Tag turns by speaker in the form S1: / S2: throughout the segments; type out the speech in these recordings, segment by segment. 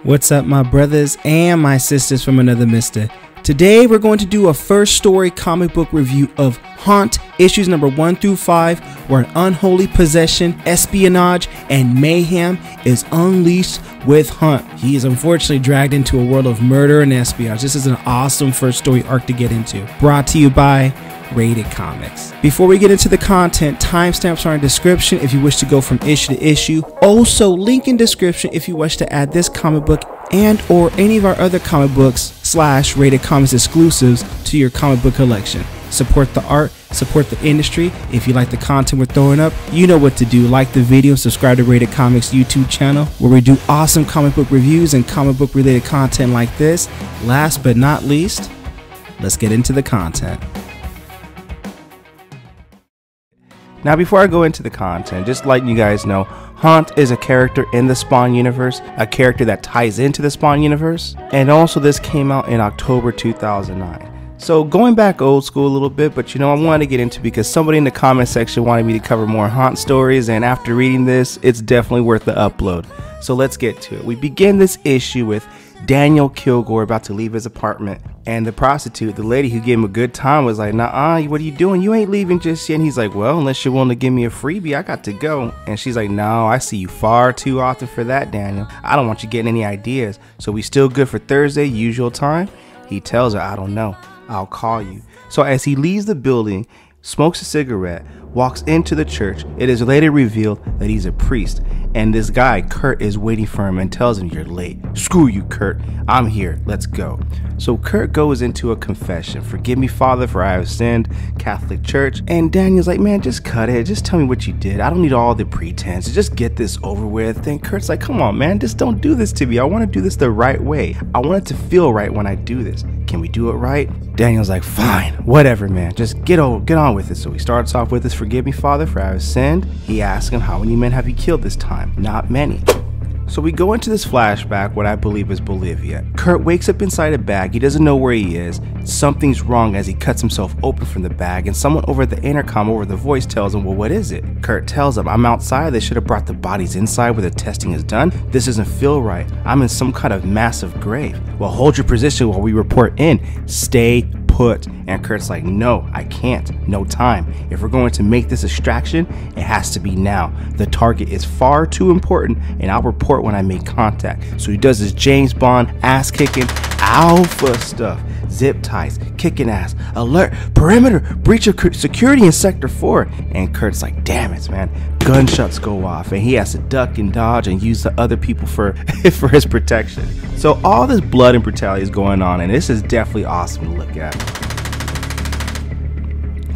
S1: What's up, my brothers and my sisters from another mister? Today we're going to do a first story comic book review of Haunt issues number 1 through 5, where Unholy Possession, Espionage, and Mayhem is unleashed with Hunt. He is unfortunately dragged into a world of murder and espionage. This is an awesome first story arc to get into. Brought to you by Rated Comics. Before we get into the content, timestamps are in description if you wish to go from issue to issue. Also, link in description if you wish to add this comic book and or any of our other comic books / Rated Comics exclusives to your comic book collection. Support the art, support the industry. If you like the content we're throwing up, you know what to do. Like the video, subscribe to Rated Comics YouTube channel, where we do awesome comic book reviews and comic book related content like this. Last but not least, let's get into the content. Now, before I go into the content, just letting you guys know, Haunt is a character in the Spawn universe, a character that ties into the Spawn universe, and also this came out in October 2009. So going back old school a little bit, but you know, I wanted to get into because somebody in the comment section wanted me to cover more Haunt stories, and after reading this, it's definitely worth the upload. So let's get to it. We begin this issue with Daniel Kilgore about to leave his apartment, and the prostitute, the lady who gave him a good time, was like, "Nah, what are you doing? You ain't leaving just yet." And he's like, "Well, unless you're willing to give me a freebie, I got to go." And she's like, "No, I see you far too often for that, Daniel. I don't want you getting any ideas. So we still good for Thursday, usual time?" He tells her, "I don't know. I'll call you." So as he leaves the building, smokes a cigarette, walks into the church, it is later revealed that he's a priest, and this guy Kurt is waiting for him and tells him, "You're late." "Screw you, Kurt, I'm here, let's go." So Kurt goes into a confession. "Forgive me, Father, for I have sinned," Catholic Church. And Daniel's like, "Man, just cut it, just tell me what you did. I don't need all the pretense, just get this over with." And Kurt's like, "Come on, man, just don't do this to me. I want to do this the right way. I want it to feel right when I do this. Can we do it right?" Daniel's like, "Fine, whatever, man, just get on with it." So he starts off with his "Forgive me, Father, for I have sinned." He asks him, "How many men have you killed this time?" "Not many." So we go into this flashback, what I believe is Bolivia. Kurt wakes up inside a bag. He doesn't know where he is. Something's wrong as he cuts himself open from the bag, and someone over the intercom over the voice tells him, "Well, what is it?" Kurt tells him, "I'm outside. They should have brought the bodies inside where the testing is done. This doesn't feel right. I'm in some kind of massive grave." "Well, hold your position while we report in. Stay put." And Kurt's like, "No, I can't. No time. If we're going to make this extraction, it has to be now. The target is far too important, and I'll report when I make contact." So he does his James Bond ass-kicking alpha stuff. Zip ties, kicking ass, alert, perimeter, breach of security in Sector 4. And Kurt's like, "Damn it, man." Gunshots go off, and he has to duck and dodge and use the other people for his protection. So all this blood and brutality is going on, and this is definitely awesome to look at.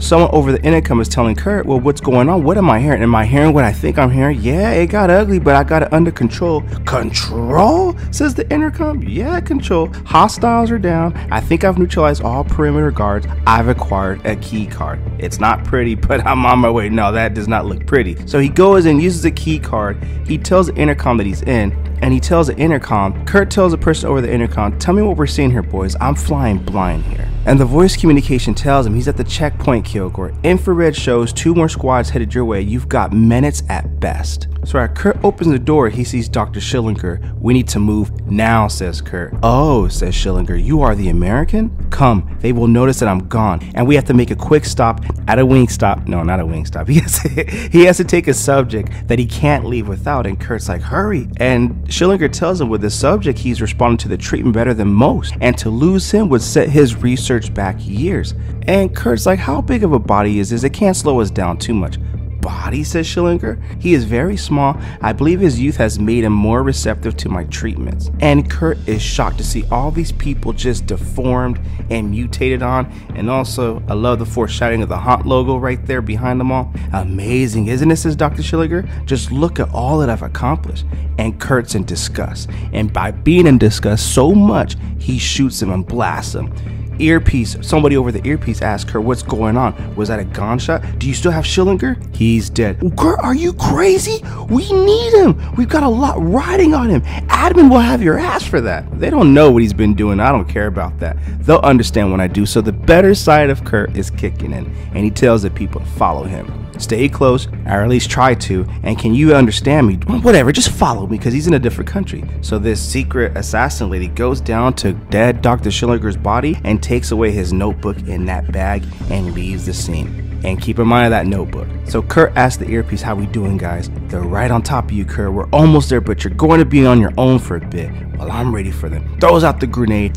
S1: Someone over the intercom is telling Kurt, "Well, what's going on? What am I hearing? Am I hearing what I think I'm hearing?" "Yeah, it got ugly, but I got it under control." "Control?" says the intercom. "Yeah, control. Hostiles are down. I think I've neutralized all perimeter guards. I've acquired a key card. It's not pretty, but I'm on my way." No, that does not look pretty. So he goes and uses a key card. He tells the intercom that he's in, and he tells the intercom, Kurt tells the person over the intercom, "Tell me what we're seeing here, boys. I'm flying blind here." And the voice communication tells him he's at the checkpoint, Kilgore. "Infrared shows 2 more squads headed your way. You've got minutes at best." So as Kurt opens the door, he sees Dr. Schillinger. "We need to move now," says Kurt. "Oh," says Schillinger, "you are the American? Come, they will notice that I'm gone, and we have to make a quick stop at a wing stop." No, not a wing stop. He has to take a subject that he can't leave without, and Kurt's like, "Hurry." And Schillinger tells him with the subject, he's responding to the treatment better than most, and to lose him would set his research back years. And Kurt's like, "How big of a body is this? It can't slow us down too much." "Body," says Schillinger. "He is very small. I believe his youth has made him more receptive to my treatments." And Kurt is shocked to see all these people just deformed and mutated on. And also, I love the foreshadowing of the Haunt logo right there behind them all. "Amazing, isn't it?" says Dr. Schillinger. "Just look at all that I've accomplished." And Kurt's in disgust. And by being in disgust so much, he shoots him and blasts him. earpiece, somebody over the earpiece asked her, what's going on? Was that a gunshot? Do you still have Schillinger? He's dead. Kurt, are you crazy? We need him. We've got a lot riding on him. Admin will have your ass for that. They don't know what he's been doing. I don't care about that. They'll understand when I do. So the better side of Kurt is kicking in, and he tells the people to follow him. Stay close, or at least try to, and can you understand me? Whatever, just follow me, because he's in a different country. So this secret assassin lady goes down to dead Dr. Schillinger's body and takes away his notebook in that bag and leaves the scene. And keep in mind of that notebook. So Kurt asks the earpiece, how we doing, guys? They're right on top of you, Kurt. We're almost there, but you're going to be on your own for a bit. Well, I'm ready for them. Throws out the grenade.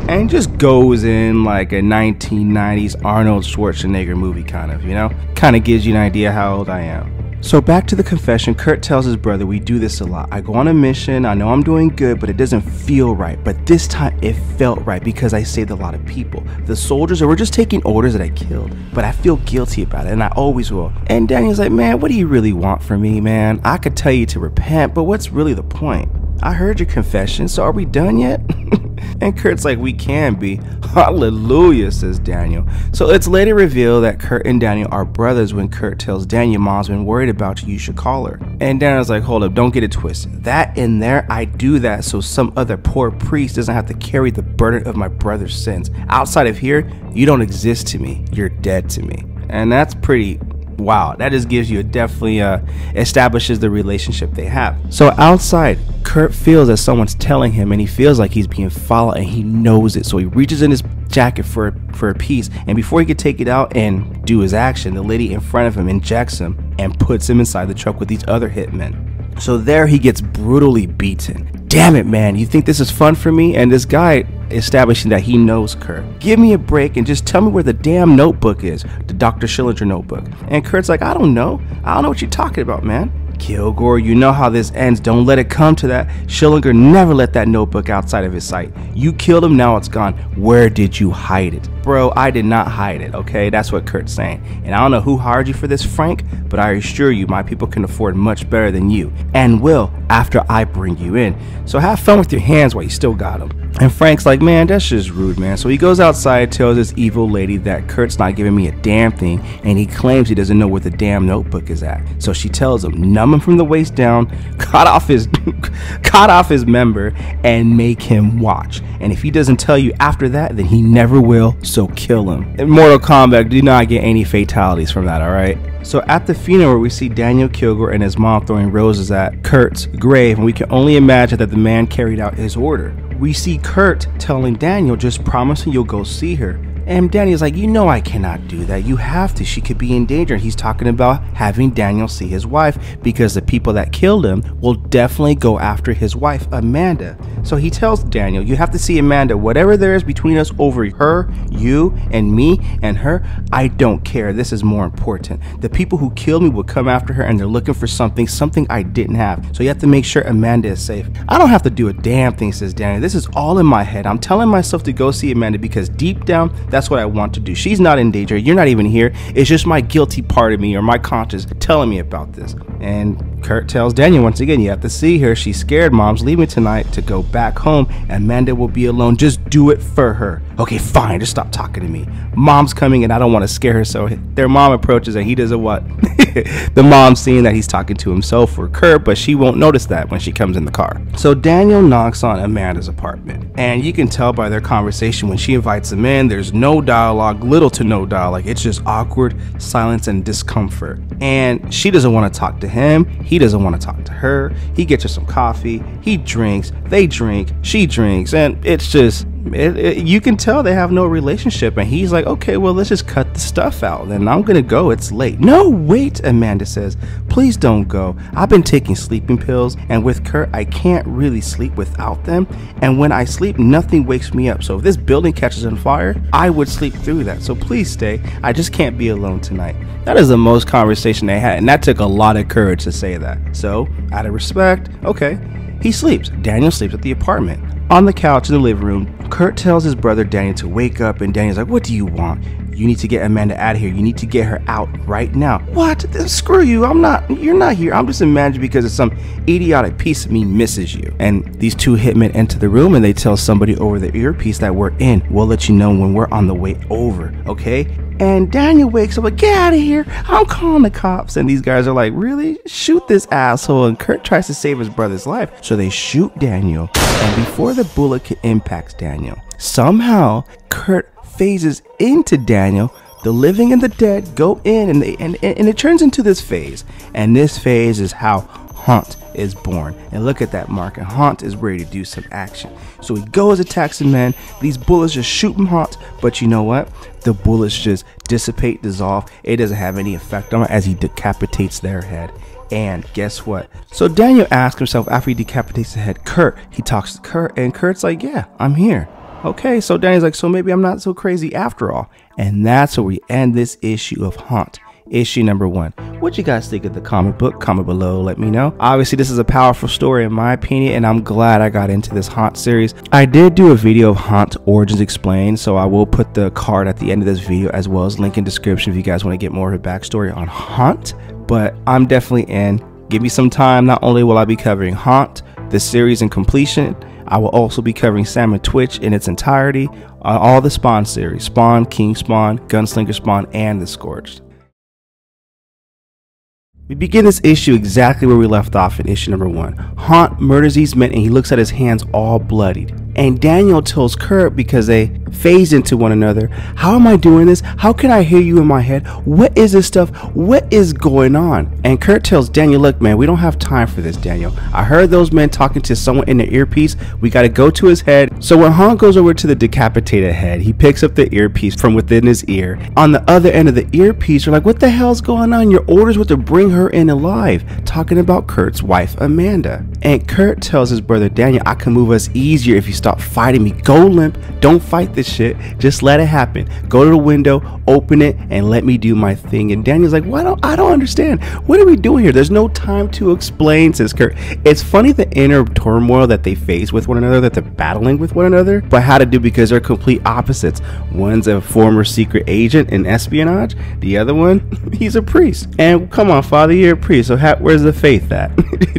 S1: And just goes in like a 1990s Arnold Schwarzenegger movie kind of, you know? Kind of gives you an idea how old I am. So back to the confession, Kurt tells his brother, we do this a lot. I go on a mission, I know I'm doing good, but it doesn't feel right. But this time it felt right because I saved a lot of people. The soldiers were just taking orders that I killed, but I feel guilty about it, and I always will. And Daniel's like, man, what do you really want from me, man? I could tell you to repent, but what's really the point? I heard your confession, so are we done yet? And Kurt's like, we can be. Hallelujah, says Daniel. So it's later revealed that Kurt and Daniel are brothers when Kurt tells Daniel, mom's been worried about you should call her. And Daniel's like, hold up, don't get it twisted. That in there, I do that so some other poor priest doesn't have to carry the burden of my brother's sins. Outside of here, you don't exist to me. You're dead to me. And that's pretty... wow, that just gives you definitely establishes the relationship they have. So outside, Kurt feels that someone's telling him, and he feels like he's being followed, and he knows it. So he reaches in his jacket for a piece, and before he could take it out and do his action, the lady in front of him injects him and puts him inside the truck with these other hitmen. So there he gets brutally beaten. Damn it, man, you think this is fun for me? And this guy establishing that he knows Kurt. Give me a break and just tell me where the damn notebook is, the Dr. Schillinger notebook. And Kurt's like, I don't know what you're talking about, man. Kilgore, you know how this ends. Don't let it come to that. Schillinger never let that notebook outside of his sight. You killed him, now it's gone. Where did you hide it? Bro, I did not hide it, okay? That's what Kurt's saying. And I don't know who hired you for this, Frank, but I assure you my people can afford much better than you, and will after I bring you in. So have fun with your hands while you still got them. And Frank's like, man, that's just rude, man. So he goes outside, tells this evil lady that Kurt's not giving me a damn thing, and he claims he doesn't know where the damn notebook is at. So she tells him, numb him from the waist down, cut off his member, and make him watch. And if he doesn't tell you after that, then he never will, so kill him. In Mortal Kombat, do not get any fatalities from that, alright? So at the funeral, we see Daniel Kilgore and his mom throwing roses at Kurt's grave, and we can only imagine that the man carried out his order. We see Kurt telling Daniel, just promising you'll go see her. And Daniel's like, you know I cannot do that. You have to. She could be in danger. And he's talking about having Daniel see his wife because the people that killed him will definitely go after his wife, Amanda. So he tells Daniel, you have to see Amanda. Whatever there is between us over her, you, and me, and her, I don't care. This is more important. The people who killed me will come after her, and they're looking for something I didn't have. So you have to make sure Amanda is safe. I don't have to do a damn thing, says Daniel. This is all in my head. I'm telling myself to go see Amanda because deep down, that's what I want to do. She's not in danger. You're not even here. It's just my guilty part of me or my conscience telling me about this. And Kurt tells Daniel once again, you have to see her. She's scared. Mom's leaving tonight to go back home. Amanda will be alone. Just do it for her. Okay, fine. Just stop talking to me. Mom's coming and I don't want to scare her. So their mom approaches and he doesn't what? The mom's seeing that he's talking to himself or Kurt, but she won't notice that when she comes in the car. So Daniel knocks on Amanda's apartment, and you can tell by their conversation when she invites him in, there's no dialogue, little to no dialogue. It's just awkward silence and discomfort. And she doesn't want to talk to him. He doesn't want to talk to her. He gets her some coffee. He drinks. They drink. She drinks. And it's just... you can tell they have no relationship, and he's like, okay, well, let's just cut the stuff out, then I'm gonna go, it's late. No, wait, Amanda says, please don't go. I've been taking sleeping pills, and with Kurt, I can't really sleep without them, and when I sleep, nothing wakes me up. So if this building catches on fire, I would sleep through that. So please stay. I just can't be alone tonight. That is the most conversation they had, and that took a lot of courage to say that. So out of respect, okay, he sleeps. Daniel sleeps at the apartment. On the couch in the living room, Kurt tells his brother Daniel to wake up, and Daniel's like, what do you want? You need to get Amanda out of here. You need to get her out right now. What? Screw you. You're not here. I'm just imagining because of some idiotic piece of me misses you. And these two hitmen enter the room and they tell somebody over the earpiece that we're in. We'll let you know when we're on the way over, okay? And Daniel wakes up like, get out of here. I'm calling the cops. And these guys are like, really? Shoot this asshole. And Kurt tries to save his brother's life. So they shoot Daniel. And before the bullet impacts Daniel, somehow Kurt phases into Daniel. The living and the dead go in and it turns into this phase. And this phase is how Haunt is born. And look at that mark. And Haunt is ready to do some action. So he goes, attacks the man. These bullets just shoot him Haunt. But you know what? The bullets just dissipate, dissolve. It doesn't have any effect on it as he decapitates their head. And guess what? So Daniel asks himself after he decapitates the head, Kurt. He talks to Kurt and Kurt's like, yeah, I'm here. Okay, so Daniel's like, so maybe I'm not so crazy after all. And that's where we end this issue of Haunt. Issue number 1. What you guys think of the comic book? Comment below, let me know. Obviously, this is a powerful story in my opinion, and I'm glad I got into this Haunt series. I did do a video of Haunt Origins Explained, so I will put the card at the end of this video as well as link in description if you guys want to get more of a backstory on Haunt. But I'm definitely in. Give me some time. Not only will I be covering Haunt, the series in completion, I will also be covering Sam and Twitch in its entirety on all the Spawn series. Spawn, King Spawn, Gunslinger Spawn, and the Scorched. We begin this issue exactly where we left off in issue number 1. Haunt murders these men and he looks at his hands all bloodied. And Daniel tells Kurt, because they phase into one another, how am I doing this? How can I hear you in my head? What is this stuff? What is going on? And Kurt tells Daniel, look man, we don't have time for this, Daniel. I heard those men talking to someone in the earpiece. We got to go to his head. So when Haunt goes over to the decapitated head, he picks up the earpiece from within his ear. On the other end of the earpiece, you're like, what the hell's going on? Your orders were to bring her in alive. Talking about Kurt's wife, Amanda. And Kurt tells his brother Daniel, I can move us easier if you stop fighting me. Go limp. Don't fight this shit. Just let it happen. Go to the window, open it, and let me do my thing. And Daniel's like, I don't understand. What are we doing here? There's no time to explain, says Kurt. It's funny the inner turmoil that they face with one another, that they're battling with one another, but how to do because they're complete opposites. One's a former secret agent in espionage. The other one, he's a priest. And come on, father, you're a priest. So where's the faith at?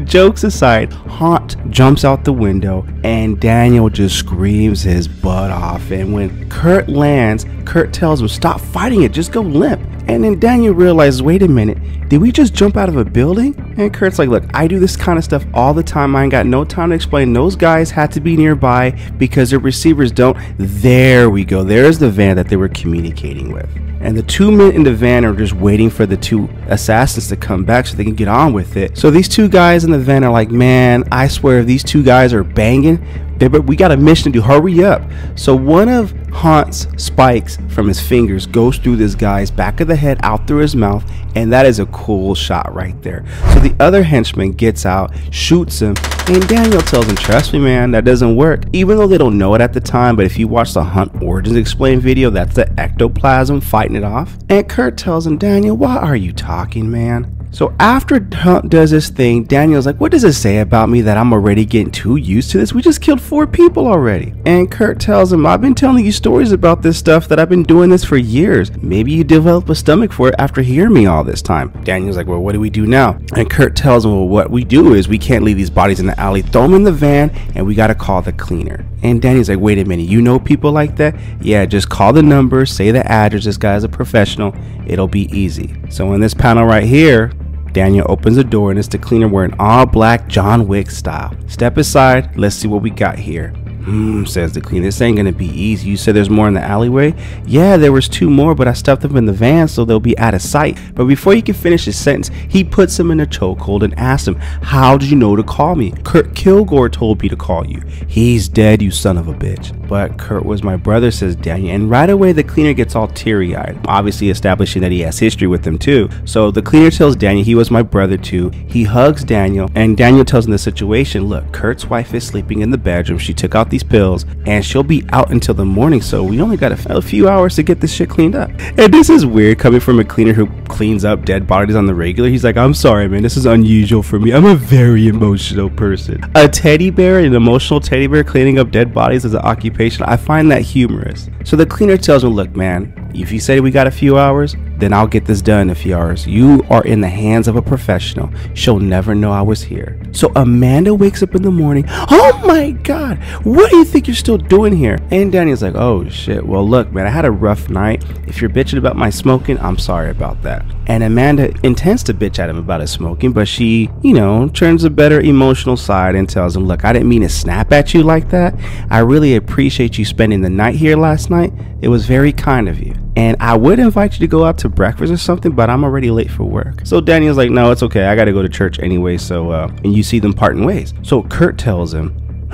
S1: Jokes aside, Haunt jumps out the window and Daniel just screams his butt off. And when Kurt lands, Kurt tells him, stop fighting it, just go limp. And then Daniel realizes, wait a minute, did we just jump out of a building? And Kurt's like, look, I do this kind of stuff all the time. I ain't got no time to explain. Those guys had to be nearby because their receivers don't. There we go. There's the van that they were communicating with. And the 2 men in the van are just waiting for the 2 assassins to come back so they can get on with it. So these 2 guys in the van are like, man, I swear if these 2 guys are banging, we got a mission to do. Hurry up. So one of Haunt's spikes from his fingers goes through this guy's back of the head, out through his mouth, and that is a cool shot right there. So the other henchman gets out, shoots him, and Daniel tells him, trust me man, that doesn't work. Even though they don't know it at the time, but if you watch the Haunt Origins Explained video, that's the ectoplasm fighting it off. And Kurt tells him, Daniel, why are you talking, man? So after Haunt does this thing, Daniel's like, what does it say about me that I'm already getting too used to this? We just killed 4 people already. And Kurt tells him, I've been telling you stories about this stuff that I've been doing this for years. Maybe you develop a stomach for it after hearing me all this time. Daniel's like, well, what do we do now? And Kurt tells him, well, what we do is we can't leave these bodies in the alley, throw them in the van, and we got to call the cleaner. And Daniel's like, wait a minute, you know people like that? Yeah, just call the number, say the address, this guy's a professional, it'll be easy. So in this panel right here, Daniel opens the door and it's the cleaner wearing all black John Wick style. Step aside, let's see what we got here. Says the cleaner, this ain't gonna be easy. You said there's more in the alleyway? Yeah, there was 2 more, but I stuffed them in the van so they'll be out of sight. But before he can finish his sentence, he puts him in a chokehold and asks him, how did you know to call me? Kurt Kilgore told me to call you. He's dead, you son of a bitch. But Kurt was my brother, says Daniel, and right away the cleaner gets all teary-eyed, obviously establishing that he has history with him too. So the cleaner tells Daniel he was my brother too. He hugs Daniel, and Daniel tells him the situation. Look, Kurt's wife is sleeping in the bedroom. She took out these pills and she'll be out until the morning, so we only got a few hours to get this shit cleaned up. And this is weird coming from a cleaner who cleans up dead bodies on the regular. He's like, I'm sorry man, this is unusual for me. I'm a very emotional person. A teddy bear, an emotional teddy bear cleaning up dead bodies as an occupation, I find that humorous. So the cleaner tells him, look man, if you say we got a few hours, then I'll get this done in a few hours. You are in the hands of a professional. She'll never know I was here. So Amanda wakes up in the morning. Oh my God, what do you think you're still doing here? And Daniel's like, oh shit, well look man, I had a rough night. If you're bitching about my smoking, I'm sorry about that. And Amanda intends to bitch at him about his smoking, but she, you know, turns a better emotional side and tells him, look, I didn't mean to snap at you like that. I really appreciate you spending the night here last night. It was very kind of you. And I would invite you to go out to breakfast or something, but I'm already late for work. So Daniel's like, no, it's okay. I got to go to church anyway. So, and you see them parting ways. So Kurt tells him,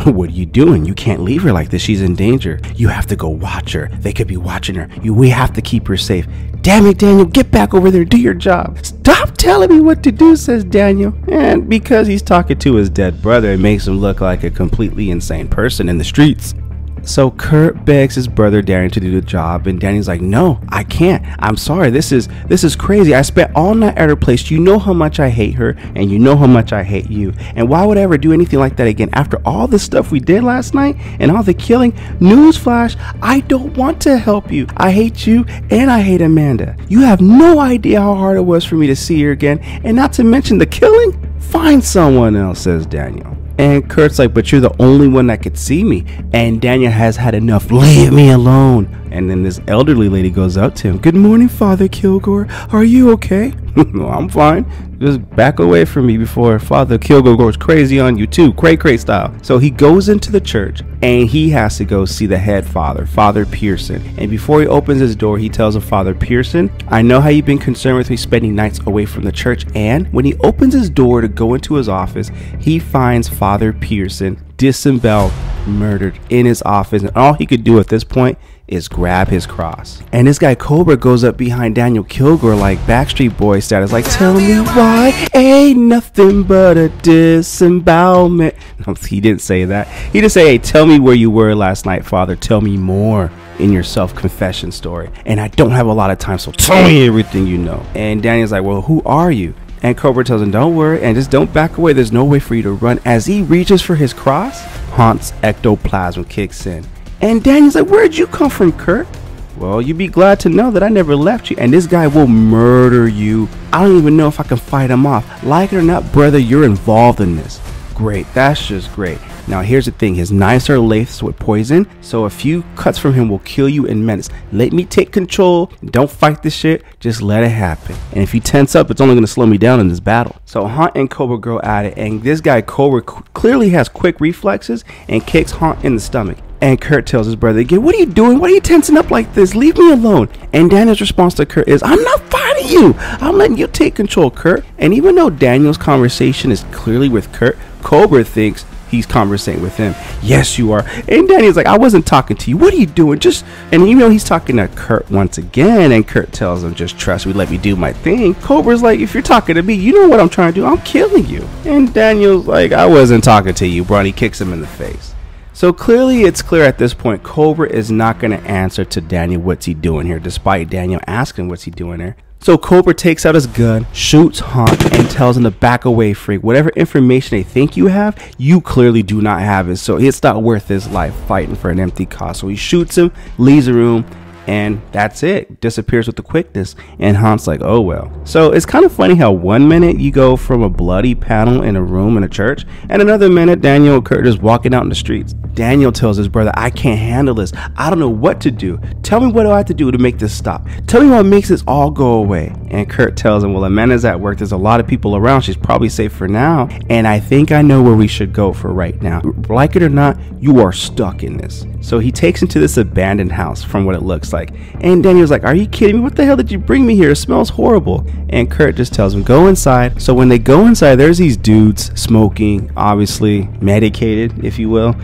S1: what are you doing? You can't leave her like this. She's in danger. You have to go watch her. They could be watching her. We have to keep her safe. Damn it, Daniel, get back over there. Do your job. Stop telling me what to do, says Daniel. And because he's talking to his dead brother, it makes him look like a completely insane person in the streets. So Kurt begs his brother Daniel to do the job, and Daniel's like, no, I can't. I'm sorry. This is crazy. I spent all night at her place. You know how much I hate her, and you know how much I hate you. And why would I ever do anything like that again? After all the stuff we did last night and all the killing, newsflash, I don't want to help you. I hate you, and I hate Amanda. You have no idea how hard it was for me to see her again, and not to mention the killing. Find someone else, says Daniel. And Kurt's like, but you're the only one that could see me. And Daniel has had enough. Leave me alone. And then this elderly lady goes up to him. Good morning, Father Kilgore. Are you okay? No, I'm fine. Just back away from me before Father Kilgore goes crazy on you too. Cray style. So he goes into the church and he has to go see the head father, Father Pearson. And before he opens his door, he tells Father Pearson, I know how you've been concerned with me spending nights away from the church. And when he opens his door to go into his office, he finds Father Pearson disemboweled, murdered in his office. And all he could do at this point is grab his cross. And this guy Cobra goes up behind Daniel Kilgore like Backstreet Boy status, like, tell me why ain't nothing but a disembowelment. No, he didn't say that. He just say, hey, tell me where you were last night, Father. Tell me more in your self-confession story. And I don't have a lot of time, so tell me everything you know. And Daniel's like, well, who are you? And Cobra tells him, don't worry, and just don't back away. There's no way for you to run. As he reaches for his cross, Haunt's ectoplasm kicks in. And Daniel's like, where'd you come from, Kurt? Well, you'd be glad to know that I never left you, and this guy will murder you. I don't even know if I can fight him off. Like it or not, brother, you're involved in this. Great, that's just great. Now here's the thing, his knives are laced with poison, so a few cuts from him will kill you in minutes. Let me take control, don't fight this shit, just let it happen. And if you tense up, it's only going to slow me down in this battle. So Haunt and Cobra go at it, and this guy Cobra clearly has quick reflexes and kicks Haunt in the stomach. And Kurt tells his brother again, what are you doing? Why are you tensing up like this? Leave me alone. And Daniel's response to Kurt is, I'm not fighting you. I'm letting you take control, Kurt. And even though Daniel's conversation is clearly with Kurt, Cobra thinks he's conversating with him. Yes, you are. And Daniel's like, I wasn't talking to you. What are you doing? And even though he's talking to Kurt once again, and Kurt tells him, just trust me, let me do my thing. Cobra's like, if you're talking to me, you know what I'm trying to do. I'm killing you. And Daniel's like, I wasn't talking to you, bro. And he kicks him in the face. So clearly it's clear at this point, Cobra is not going to answer to Daniel what's he doing here, despite Daniel asking what's he doing there. So Cobra takes out his gun, shoots Haunt, and tells him to back away, freak. Whatever information they think you have, you clearly do not have it. So it's not worth his life fighting for an empty cause. So he shoots him, leaves the room, and that's it. Disappears with the quickness. And Haunt's like, oh well. So it's kind of funny how 1 minute you go from a bloody panel in a room in a church, and another minute Daniel and Kurt is walking out in the streets. Daniel tells his brother, I can't handle this. I don't know what to do. Tell me what do I have to do to make this stop. Tell me what makes this all go away. And Kurt tells him, well, Amanda's at work. There's a lot of people around. She's probably safe for now. And I think I know where we should go for right now. Like it or not, you are stuck in this. So he takes him to this abandoned house from what it looks like. And Daniel's like, are you kidding me? What the hell did you bring me here? It smells horrible. And Kurt just tells him, go inside. So when they go inside, there's these dudes smoking, obviously medicated, if you will.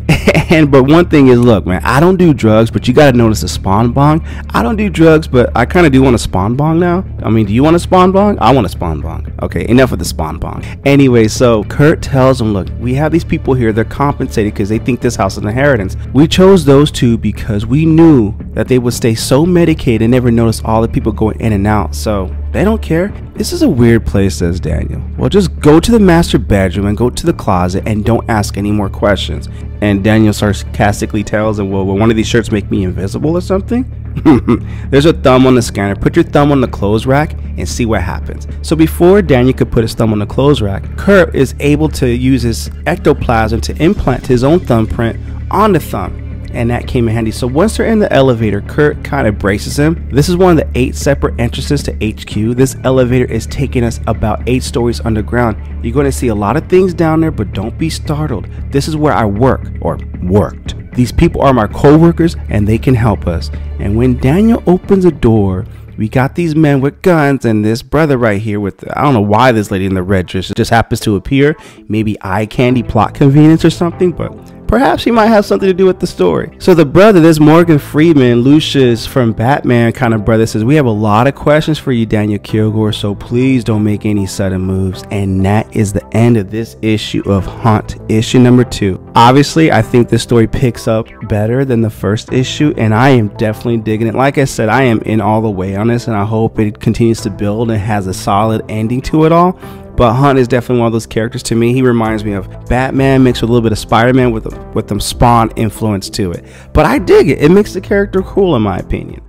S1: But one thing is, look, man, I don't do drugs, but you got to notice the spawn bong. I don't do drugs, but I kind of do want a spawn bong now. I mean, do you want a spawn bong? I want a spawn bong. Okay, enough of the spawn bong. Anyway, so Kurt tells him, look, we have these people here. They're compensated because they think this house is an inheritance. We chose those two because we knew that they would stay so medicated and never notice all the people going in and out. So they don't care. This is a weird place, says Daniel. Well, just go to the master bedroom and go to the closet and don't ask any more questions. And Daniel sarcastically tells him, well, will one of these shirts make me invisible or something? There's a thumb on the scanner. Put your thumb on the clothes rack and see what happens. So before Daniel could put his thumb on the clothes rack, Kurt is able to use his ectoplasm to implant his own thumbprint on the thumb. And that came in handy. So once they're in the elevator, Kurt kind of braces him. This is one of the 8 separate entrances to HQ. This elevator is taking us about 8 stories underground. You're going to see a lot of things down there, but don't be startled. This is where I work, or worked. These people are my co-workers and they can help us. And when Daniel opens a door, we got these men with guns and this brother right here with, I don't know why this lady in the red dress just happens to appear. Maybe eye candy, plot convenience or something, but perhaps he might have something to do with the story. So the brother, this Morgan Freeman, Lucius from Batman kind of brother, says, we have a lot of questions for you, Daniel Kilgore, so please don't make any sudden moves. And that is the end of this issue of Haunt, issue number 2. Obviously, I think this story picks up better than the first issue, and I am definitely digging it. Like I said, I am in all the way on this, and I hope it continues to build and has a solid ending to it all. But Hunt is definitely one of those characters to me. He reminds me of Batman mixed with a little bit of Spider-Man with them Spawn influence to it. But I dig it. It makes the character cool in my opinion.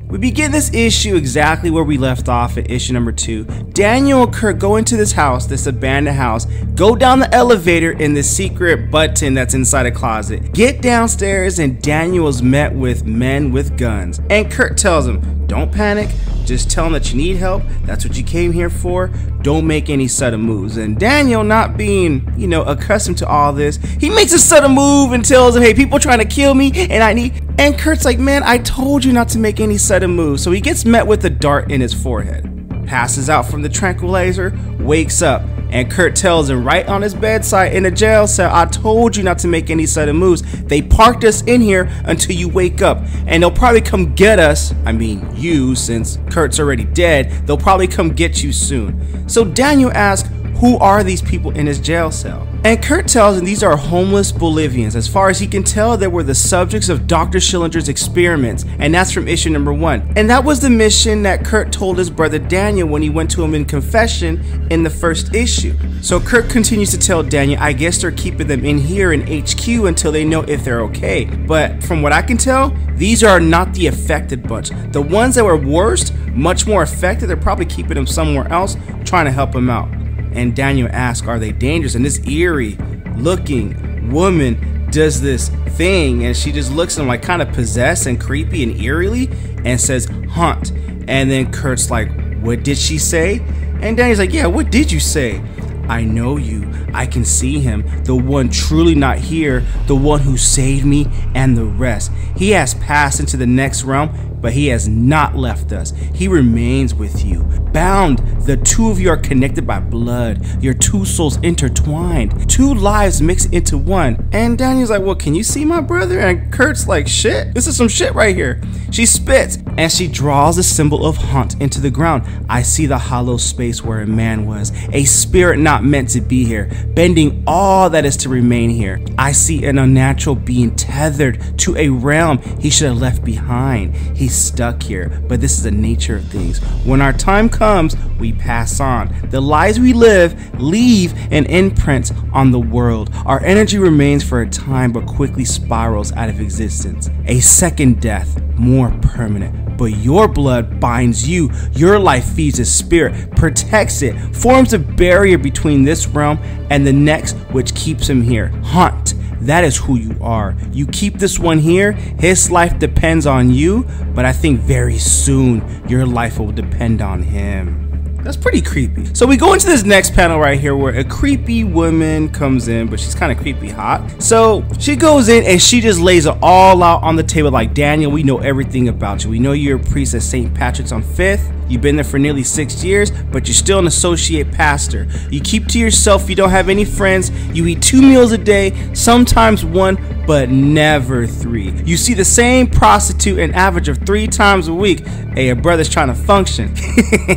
S1: We begin this issue exactly where we left off at issue number 2. Daniel and Kurt go into this house, this abandoned house, go down the elevator in the secret button that's inside a closet, get downstairs, and Daniel is met with men with guns. And Kurt tells him, don't panic, just tell him that you need help, that's what you came here for, don't make any sudden moves. And Daniel, not being, accustomed to all this, he makes a sudden move and tells him, hey, people trying to kill me and I need... And Kurt's like, man, I told you not to make any sudden moves. So he gets met with a dart in his forehead, passes out from the tranquilizer, wakes up, and Kurt tells him right on his bedside in a jail cell, I told you not to make any sudden moves. They parked us in here until you wake up, and they'll probably come get us. I mean you, since Kurt's already dead, they'll probably come get you soon. So Daniel asks, who are these people in his jail cell? And Kurt tells him these are homeless Bolivians. As far as he can tell, they were the subjects of Dr. Schillinger's experiments, and that's from issue number 1. And that was the mission that Kurt told his brother Daniel when he went to him in confession in the first issue. So Kurt continues to tell Daniel, I guess they're keeping them in here in HQ until they know if they're okay. But from what I can tell, these are not the affected bunch. The ones that were worst, much more affected, they're probably keeping them somewhere else, trying to help him out. And Daniel asks, are they dangerous? And this eerie looking woman does this thing, and she just looks at him like kind of possessed and creepy and eerily and says, Hunt. And then Kurt's like, what did she say? And Daniel's like, yeah, what did you say? I know you. I can see him. The one truly not here. The one who saved me and the rest. He has passed into the next realm, but he has not left us. He remains with you. Bound, the two of you are connected by blood. Your two souls intertwined. 2 lives mixed into one. And Daniel's like, well, can you see my brother? And Kurt's like, shit, this is some shit right here. She spits and she draws the symbol of Hunt into the ground. I see the hollow space where a man was, a spirit not meant to be here, bending all that is to remain here. I see an unnatural being tethered to a realm he should have left behind. He's stuck here, but this is the nature of things. When our time comes, we pass on. The lives we live leave an imprint on the world. Our energy remains for a time, but quickly spirals out of existence. A second death, more permanent. But your blood binds you. Your life feeds his spirit, protects it, forms a barrier between this realm and the next, which keeps him here. Hunt. That is who you are. You keep this one here, his life depends on you, but I think very soon your life will depend on him. That's pretty creepy. So we go into this next panel right here where a creepy woman comes in, but she's kind of creepy hot. So she goes in and she just lays it all out on the table like, Daniel, we know everything about you. We know you're a priest at St. Patrick's on 5th. You've been there for nearly 6 years, but you're still an associate pastor. You keep to yourself, you don't have any friends, you eat 2 meals a day, sometimes 1, but never 3. You see the same prostitute an average of 3 times a week. Hey, a brother's trying to function.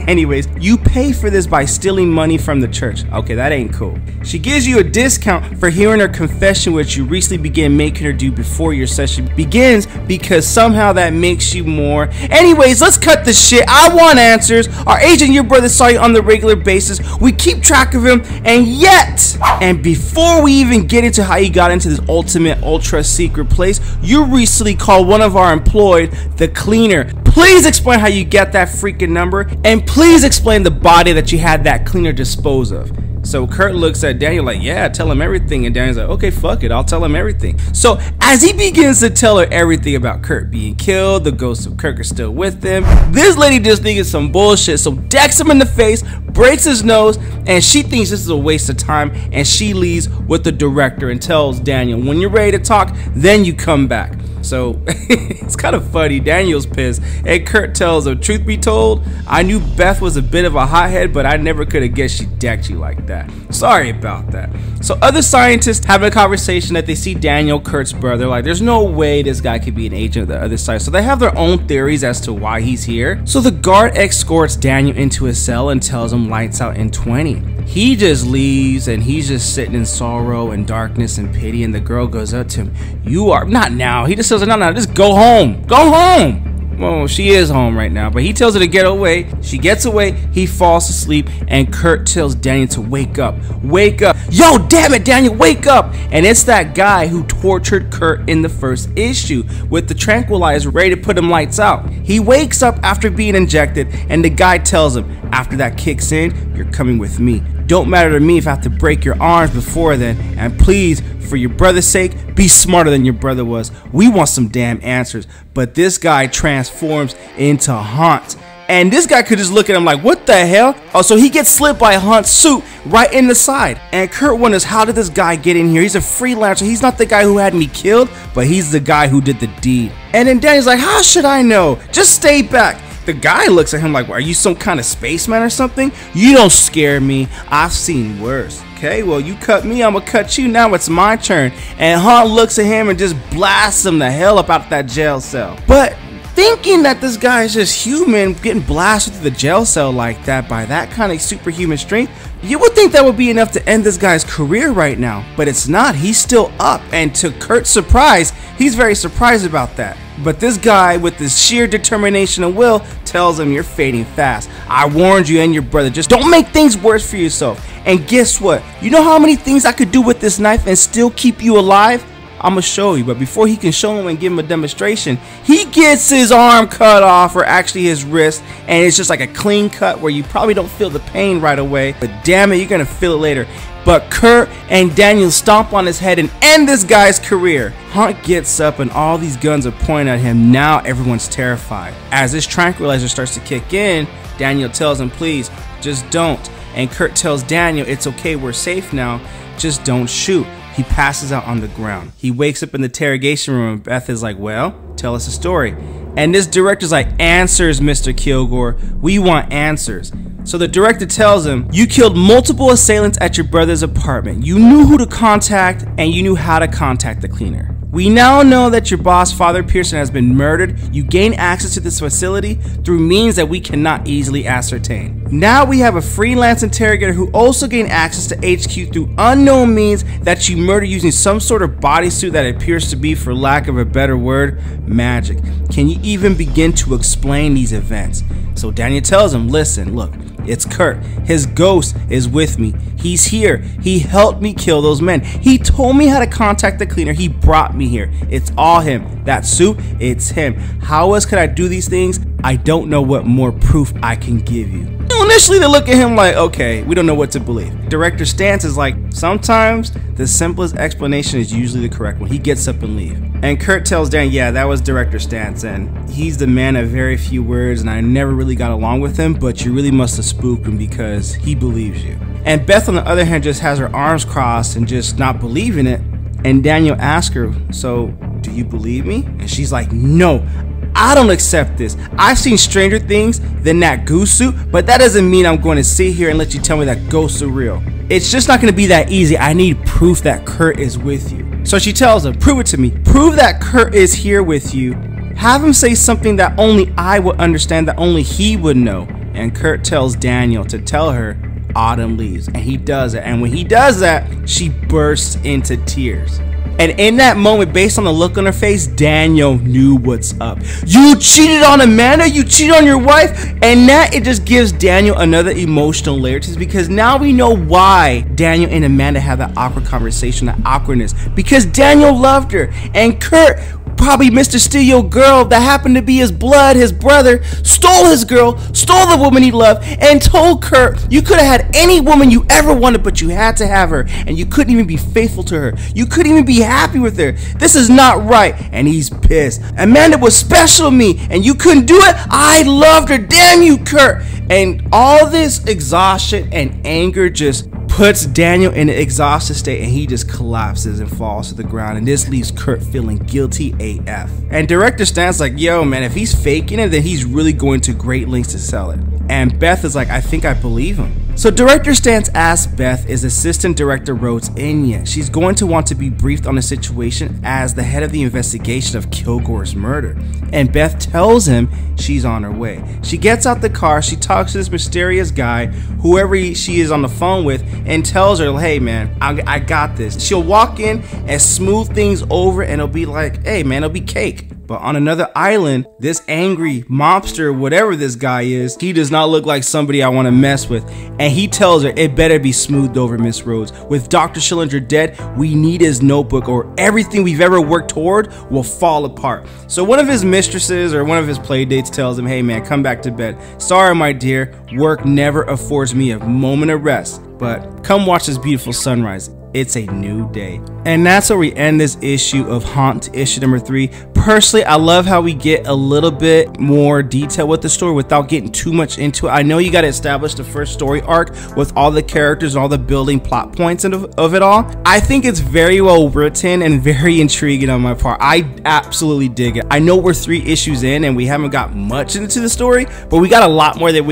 S1: Anyways, you pay for this by stealing money from the church. Okay, that ain't cool. She gives you a discount for hearing her confession, which you recently began making her do before your session begins, because somehow that makes you more. Anyways, let's cut the shit. I want want answers. Our agent, your brother, saw you on the regular basis. We keep track of him, and yet, and before we even get into how you got into this ultimate ultra secret place, you recently called one of our employed the cleaner. Please explain how you get that freaking number, and please explain the body that you had that cleaner dispose of. So Kurt looks at Daniel like, yeah, tell him everything. And Daniel's like, okay, fuck it, I'll tell him everything. So as he begins to tell her everything about Kurt being killed, the ghost of Kirk is still with him, this lady just thinks it's some bullshit, so decks him in the face, breaks his nose, and she thinks this is a waste of time, and she leaves with the director and tells Daniel, when you're ready to talk, then you come back. So it's kind of funny. Daniel's pissed, and Kurt tells him, truth be told, I knew Beth was a bit of a hothead, but I never could have guessed she decked you like that. Sorry about that. So other scientists have a conversation that they see Daniel, Kurt's brother, like there's no way this guy could be an agent of the other side. So they have their own theories as to why he's here. So the guard escorts Daniel into his cell and tells him lights out in 20. He just leaves, and he's just sitting in sorrow and darkness and pity, and the girl goes up to him, you are not now. He just tells her, no, just go home, go home. Well, she is home right now, but he tells her to get away. She gets away, he falls asleep, and Kurt tells Daniel to wake up. Wake up. Yo, damn it, Daniel, wake up. And it's that guy who tortured Kurt in the first issue with the tranquilizer ready to put him lights out. He wakes up after being injected, and the guy tells him, after that kicks in, you're coming with me. Don't matter to me if I have to break your arms before then, and please, for your brother's sake, be smarter than your brother was. We want some damn answers. But this guy transforms into Hunt. And this guy could just look at him like, what the hell? Oh, so he gets slit by Hunt's suit right in the side. And Kurt wonders, how did this guy get in here? He's a freelancer. He's not the guy who had me killed, but he's the guy who did the deed. And then Danny's like, how should I know? Just stay back. The guy looks at him like, are you some kind of spaceman or something? You don't scare me. I've seen worse. Okay, well, you cut me, I'm gonna cut you. Now it's my turn. And Hunt looks at him and just blasts him the hell up out that jail cell. But thinking that this guy is just human, getting blasted through the jail cell like that by that kind of superhuman strength, you would think that would be enough to end this guy's career right now. But it's not. He's still up. And to Kurt's surprise, he's very surprised about that. But this guy, with his sheer determination and will, tells him, you're fading fast. I warned you and your brother. Just don't make things worse for yourself. And guess what? You know how many things I could do with this knife and still keep you alive? I'm gonna show you. But before he can show him and give him a demonstration, he gets his arm cut off, or actually his wrist, and it's just like a clean cut where you probably don't feel the pain right away, but damn it, you're gonna feel it later. But Kurt and Daniel stomp on his head and end this guy's career. Hunt gets up and all these guns are pointed at him. Now everyone's terrified. As this tranquilizer starts to kick in, Daniel tells him, please, just don't. And Kurt tells Daniel, it's okay, we're safe now, just don't shoot. He passes out on the ground. He wakes up in the interrogation room and Beth is like, well, tell us a story. And this director's like, answers, Mr. Kilgore. We want answers. So the director tells him, you killed multiple assailants at your brother's apartment. You knew who to contact and you knew how to contact the cleaner. We now know that your boss, Father Pearson, has been murdered. You gain access to this facility through means that we cannot easily ascertain. Now we have a freelance interrogator who also gained access to HQ through unknown means that you murdered using some sort of bodysuit that appears to be, for lack of a better word, magic. Can you even begin to explain these events? So Daniel tells him, listen, look, it's Kurt. His ghost is with me. He's here. He helped me kill those men. He told me how to contact the cleaner. He brought me here. It's all him. That suit, it's him. How else could I do these things? I don't know what more proof I can give you. Initially, they look at him like, okay, we don't know what to believe. Director's stance is like, sometimes the simplest explanation is usually the correct one. He gets up and leaves. And Kurt tells Dan, yeah, that was director's stance, and he's the man of very few words, and I never really got along with him, but you really must have spooked him because he believes you. And Beth, on the other hand, just has her arms crossed and just not believing it. And Daniel asks her, so do you believe me? And she's like, no, I don't accept this. I've seen stranger things than that goose suit, but that doesn't mean I'm going to sit here and let you tell me that ghosts are real. It's just not going to be that easy. I need proof that Kurt is with you. So she tells him, prove it to me. Prove that Kurt is here with you. Have him say something that only I would understand, that only he would know. And Kurt tells Daniel to tell her Autumn leaves, and he does it. And when he does that, she bursts into tears. And in that moment, based on the look on her face, Daniel knew what's up. You cheated on Amanda, you cheated on your wife, and that it just gives Daniel another emotional layer to this, because now we know why Daniel and Amanda have that awkward conversation, that awkwardness, because Daniel loved her, and Kurt, probably Mr. Steal Your Girl that happened to be his blood, his brother, stole his girl, stole the woman he loved, and told Kurt you could have had any woman you ever wanted, but you had to have her, and you couldn't even be faithful to her. You couldn't even be happy with her. This is not right. And he's pissed. Amanda was special to me, and you couldn't do it. I loved her. Damn you, Kurt. And all this exhaustion and anger just puts Daniel in an exhausted state, and he just collapses and falls to the ground, and this leaves Kurt feeling guilty AF. And director Stan's like, yo man, if he's faking it, then he's really going to great lengths to sell it. And Beth is like, I think I believe him. So director Stans asks Beth, is assistant director Rhodes in yet? She's going to want to be briefed on the situation as the head of the investigation of Kilgore's murder. And Beth tells him she's on her way. She gets out the car, she talks to this mysterious guy, whoever she is on the phone with, and tells her, hey man, I got this. She'll walk in and smooth things over, and it'll be like, hey man, it'll be cake. But on another island, this angry mobster, whatever this guy is, he does not look like somebody I want to mess with. And he tells her, it better be smoothed over, Miss Rhodes. With Dr. Schillinger dead, we need his notebook, or everything we've ever worked toward will fall apart. So one of his mistresses or one of his playdates tells him, hey man, come back to bed. Sorry, my dear, work never affords me a moment of rest. But come watch this beautiful sunrise. It's a new day. And that's where we end this issue of Haunt, issue number 3. Personally, I love how we get a little bit more detail with the story without getting too much into it. I know you got to establish the first story arc with all the characters and all the building plot points of it all. I think it's very well written and very intriguing on my part. I absolutely dig it. I know we're 3 issues in and we haven't got much into the story, but we got a lot more than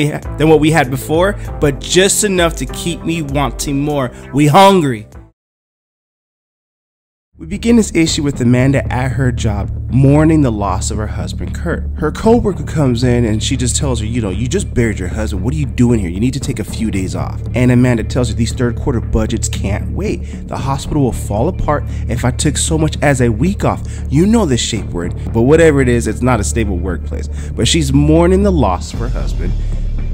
S1: what we had before, but just enough to keep me wanting more. We hungry. We begin this issue with Amanda at her job mourning the loss of her husband Kurt. Her co-worker comes in and she just tells her, you just buried your husband. What are you doing here? You need to take a few days off. And Amanda tells her these third quarter budgets can't wait. The hospital will fall apart if I took so much as a week off. You know the shape we're in, but whatever it is, it's not a stable workplace. But she's mourning the loss of her husband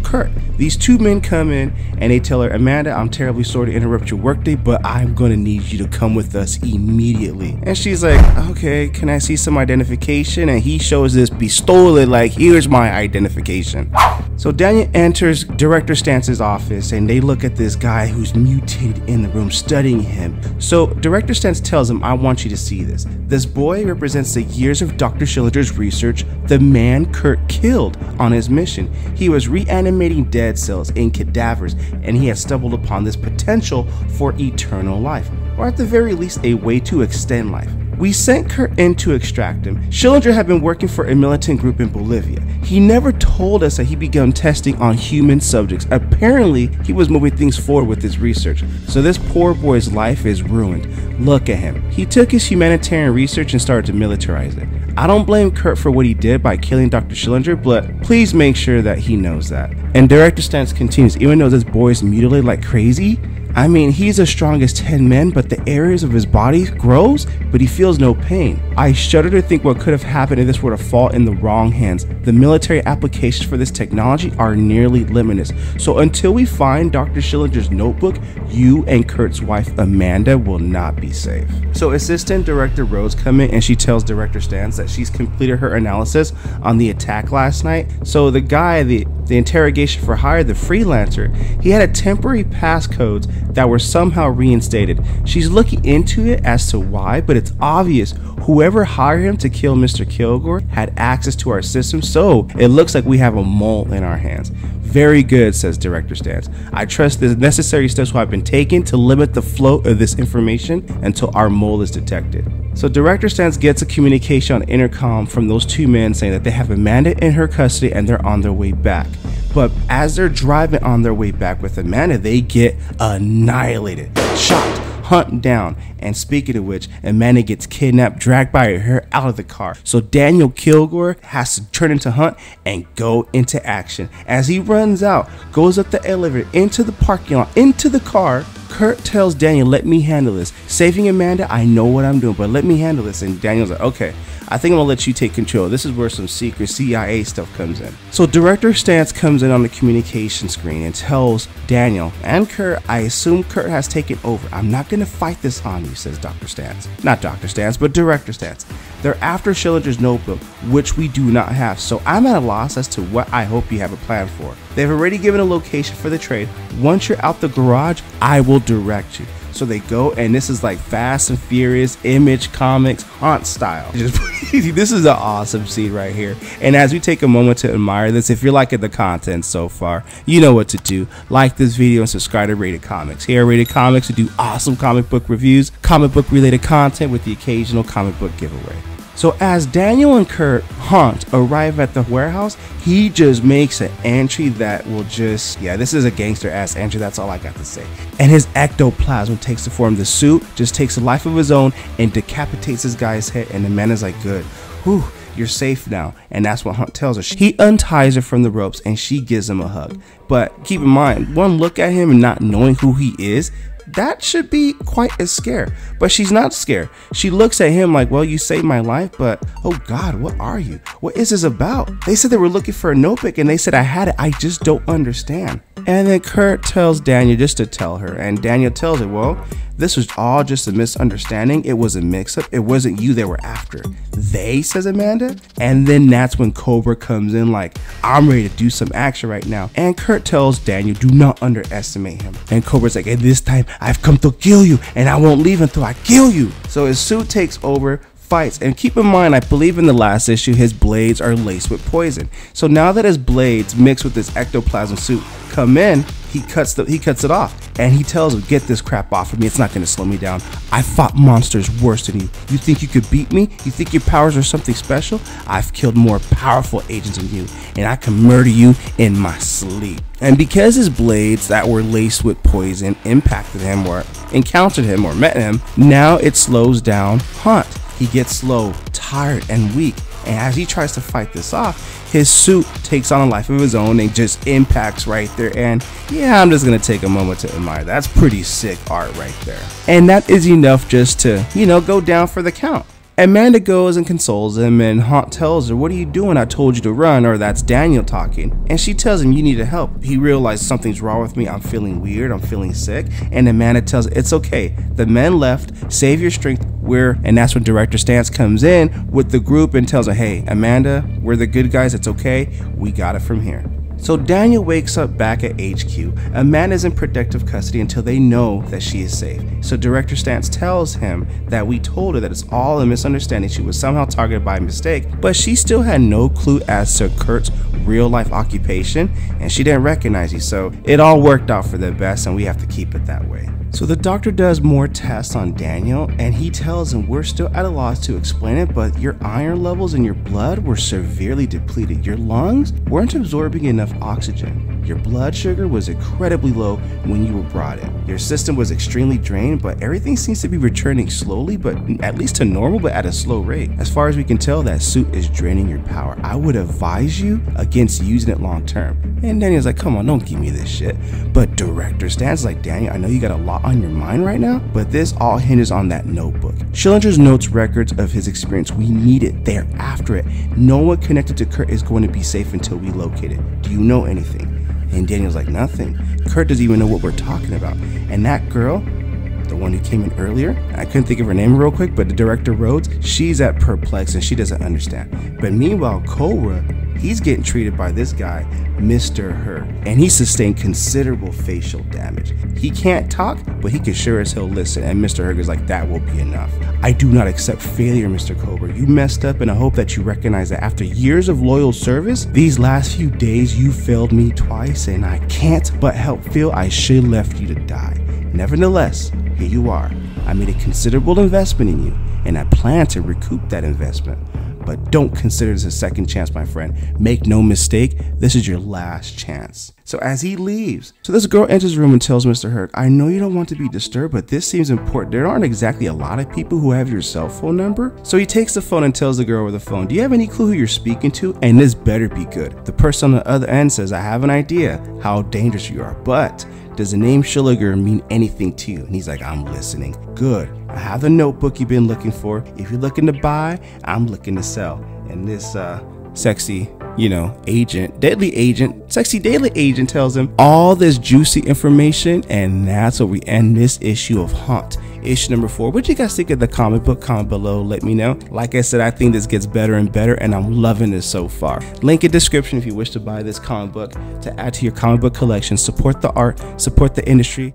S1: Kurt. These 2 men come in and they tell her, Amanda, I'm terribly sorry to interrupt your workday, but I'm gonna need you to come with us immediately. And she's like, okay, can I see some identification? And he shows this pistola, like, here's my identification. So Daniel enters Director Stan's office and they look at this guy who's mutated in the room, studying him. So Director Stans tells him, I want you to see this. This boy represents the years of Dr. Schillinger's research, the man Kurt killed on his mission. He was reanimating dead cells in cadavers, and he had stumbled upon this potential for eternal life, or at the very least a way to extend life. We sent Kurt in to extract him. Schillinger had been working for a militant group in Bolivia. He never told us that he began testing on human subjects. Apparently, he was moving things forward with his research. So this poor boy's life is ruined. Look at him. He took his humanitarian research and started to militarize it. I don't blame Kurt for what he did by killing Dr. Schillinger, but please make sure that he knows that. And Director Stans continues, even though this boy is mutilated like crazy, I mean, he's as strong as 10 men, but the areas of his body grows, but he feels no pain. I shudder to think what could have happened if this were to fall in the wrong hands. The military applications for this technology are nearly limitless. So until we find Dr. Schillinger's notebook, you and Kurt's wife, Amanda, will not be safe. So Assistant Director Rhodes comes in and she tells Director Stans that she's completed her analysis on the attack last night. So the guy, the interrogation for hire, the freelancer, he had a temporary passcodes that were somehow reinstated. She's looking into it as to why, but it's obvious whoever hired him to kill Mr. Kilgore had access to our system, so it looks like we have a mole in our hands. Very good, says Director Stans. I trust the necessary steps have been taken to limit the flow of this information until our mole is detected. So Director Stans gets a communication on intercom from those 2 men saying that they have Amanda in her custody and they're on their way back. But as they're driving on their way back with Amanda, they get annihilated, shocked, hunt down. And speaking of which, Amanda gets kidnapped, dragged by her hair out of the car. So Daniel Kilgore has to turn into Hunt and go into action. As he runs out, goes up the elevator, into the parking lot, into the car, Kurt tells Daniel, let me handle this. Saving Amanda, I know what I'm doing, but let me handle this. And Daniel's like, okay, I think I'm gonna let you take control. This is where some secret CIA stuff comes in. So Director Stantz comes in on the communication screen and tells Daniel and Kurt, I assume Kurt has taken over. I'm not gonna fight this on you, says Dr. Stantz. Not Dr. Stantz, but Director Stantz. They're after Schillinger's notebook, which we do not have, so I'm at a loss as to what I hope you have a plan for. They've already given a location for the trade. Once you're out the garage, I will direct you. So they go, and this is like Fast and Furious, Image Comics, Haunt style. This is an awesome scene right here. And as we take a moment to admire this, if you're liking the content so far, you know what to do. Like this video and subscribe to Rated Comics. Here at Rated Comics, we do awesome comic book reviews, comic book related content with the occasional comic book giveaway. So as Daniel and Kurt Hunt arrive at the warehouse, he just makes an entry that will just, yeah, this is a gangster ass entry, that's all I got to say. And his ectoplasm takes the form of the suit, just takes a life of his own and decapitates this guy's head, and the man is like, good, whew, you're safe now. And that's what Hunt tells her. He unties her from the ropes and she gives him a hug. But keep in mind, one look at him and not knowing who he is, that should be quite a scare. But she's not scared. She looks at him like, well, you saved my life, but oh God, what are you? What is this about? They said they were looking for a notebook and they said I had it. I just don't understand. And then Kurt tells Daniel just to tell her, and Daniel tells her, well, this was all just a misunderstanding. It was a mix-up. It wasn't you they were after. They, says Amanda. And then that's when Cobra comes in like, I'm ready to do some action right now. And Kurt tells Daniel, do not underestimate him. And Cobra's like, and this time I've come to kill you, and I won't leave until I kill you. So his suit takes over, fights, and keep in mind, I believe in the last issue his blades are laced with poison. So now that his blades mixed with his ectoplasm suit come in, he cuts it off, and he tells him, get this crap off of me, it's not going to slow me down. I fought monsters worse than you. You think you could beat me? You think your powers are something special? I've killed more powerful agents than you, and I can murder you in my sleep. And because his blades that were laced with poison impacted him or encountered him or met him, now it slows down Hunt. He gets slow, tired, and weak. And as he tries to fight this off, his suit takes on a life of his own and just impacts right there. And yeah, I'm just gonna take a moment to admire. That's pretty sick art right there. And that is enough just to, you know, go down for the count. Amanda goes and consoles him, and Hunt tells her, what are you doing? I told you to run. Or that's Daniel talking. And she tells him, you need to help. He realizes something's wrong with me. I'm feeling weird. I'm feeling sick. And Amanda tells her, it's okay. The men left. Save your strength. And that's when Director Stantz comes in with the group and tells her, hey, Amanda, we're the good guys. It's okay. We got it from here. So Daniel wakes up back at HQ. Amanda's in protective custody until they know that she is safe. So Director Stantz tells him that we told her that it's all a misunderstanding. She was somehow targeted by mistake, but she still had no clue as to Kurt's real life occupation, and she didn't recognize you. So it all worked out for the best, and we have to keep it that way. So the doctor does more tests on Daniel, and he tells him we're still at a loss to explain it, but your iron levels in your blood were severely depleted. Your lungs weren't absorbing enough oxygen. Your blood sugar was incredibly low when you were brought in. Your system was extremely drained, but everything seems to be returning slowly, but at least to normal, but at a slow rate. As far as we can tell, that suit is draining your power. I would advise you against using it long term. And Daniel's like, come on, don't give me this shit. But Director Stantz like, Daniel, I know you got a lot on your mind right now, but this all hinges on that notebook. Schillinger's notes records of his experience. We need it. They're after it. No one connected to Kurt is going to be safe until we locate it. Do you know anything? And Daniel's like, nothing. Kurt doesn't even know what we're talking about. And that girl, the one who came in earlier, I couldn't think of her name real quick, but the director Rhodes, she's at perplex and she doesn't understand. But meanwhile, Cobra, he's getting treated by this guy, Mr. Her, and he sustained considerable facial damage. He can't talk, but he can sure as hell listen, and Mr. Her is like, that will be enough. I do not accept failure, Mr. Cobra. You messed up, and I hope that you recognize that after years of loyal service, these last few days you failed me twice, and I can't but help feel I should have left you to die. Nevertheless, here you are. I made a considerable investment in you, and I plan to recoup that investment. but don't consider this a second chance, my friend. Make no mistake, this is your last chance. So as he leaves, this girl enters the room and tells Mr. Herc, I know you don't want to be disturbed, but this seems important. There aren't exactly a lot of people who have your cell phone number. So he takes the phone and tells the girl over the phone, do you have any clue who you're speaking to? And this better be good. The person on the other end says, I have an idea how dangerous you are, but does the name Schilliger mean anything to you? And he's like, I'm listening. Good. I have the notebook you've been looking for. If you're looking to buy, I'm looking to sell. And this sexy, sexy daily agent tells him all this juicy information, and that's where we end this issue of Haunt. Issue number 4. What do you guys think of the comic book? Comment below, let me know. Like I said, I think this gets better and better, and I'm loving this so far. Link in description if you wish to buy this comic book to add to your comic book collection. Support the art, support the industry.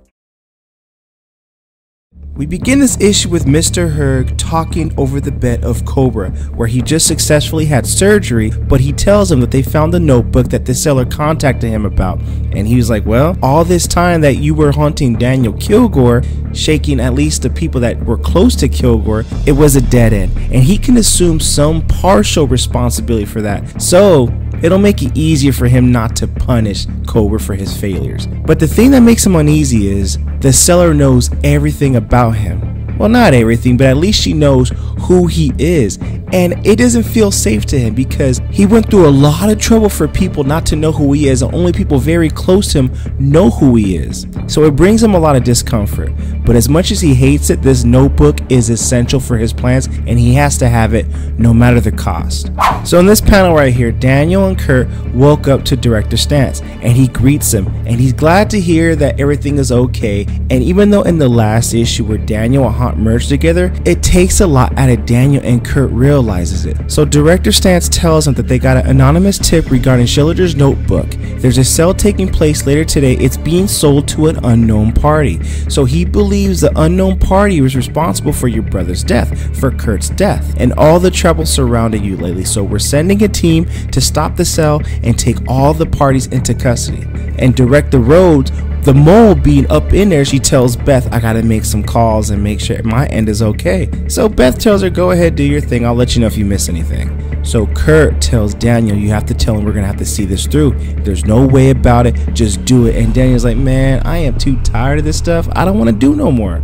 S1: We begin this issue with Mr. Herc talking over the bed of Cobra, where he just successfully had surgery, but he tells him that they found the notebook that the seller contacted him about. And he was like, well, all this time that you were haunting Daniel Kilgore, shaking at least the people that were close to Kilgore, it was a dead end. And he can assume some partial responsibility for that. So it'll make it easier for him not to punish Cobra for his failures. But the thing that makes him uneasy is the seller knows everything about him. Well, not everything, but at least she knows who he is. And it doesn't feel safe to him because he went through a lot of trouble for people not to know who he is, and only people very close to him know who he is. So it brings him a lot of discomfort. But as much as he hates it, this notebook is essential for his plans, and he has to have it no matter the cost. So in this panel right here, Daniel and Kurt woke up to Director Stantz, and he greets him, and he's glad to hear that everything is okay. And even though in the last issue where Daniel and Haunt merged together, it takes a lot out of Daniel, and Kurt realizes it. So Director Stantz tells him that they got an anonymous tip regarding Schilliger's notebook. There's a sale taking place later today. It's being sold to an unknown party. So he believes the unknown party was responsible for your brother's death, for Kurt's death, and all the trouble surrounding you lately. So we're sending a team to stop the sale and take all the parties into custody. And Director Rhodes, the mole being up in there, she tells Beth, I gotta make some calls and make sure my end is okay. So Beth tells her, go ahead, do your thing, I'll let you know if you miss anything. So Kurt tells Daniel, you have to tell him we're gonna have to see this through. There's no way about it, just do it. And Daniel's like, man, I am too tired of this stuff, I don't want to do no more.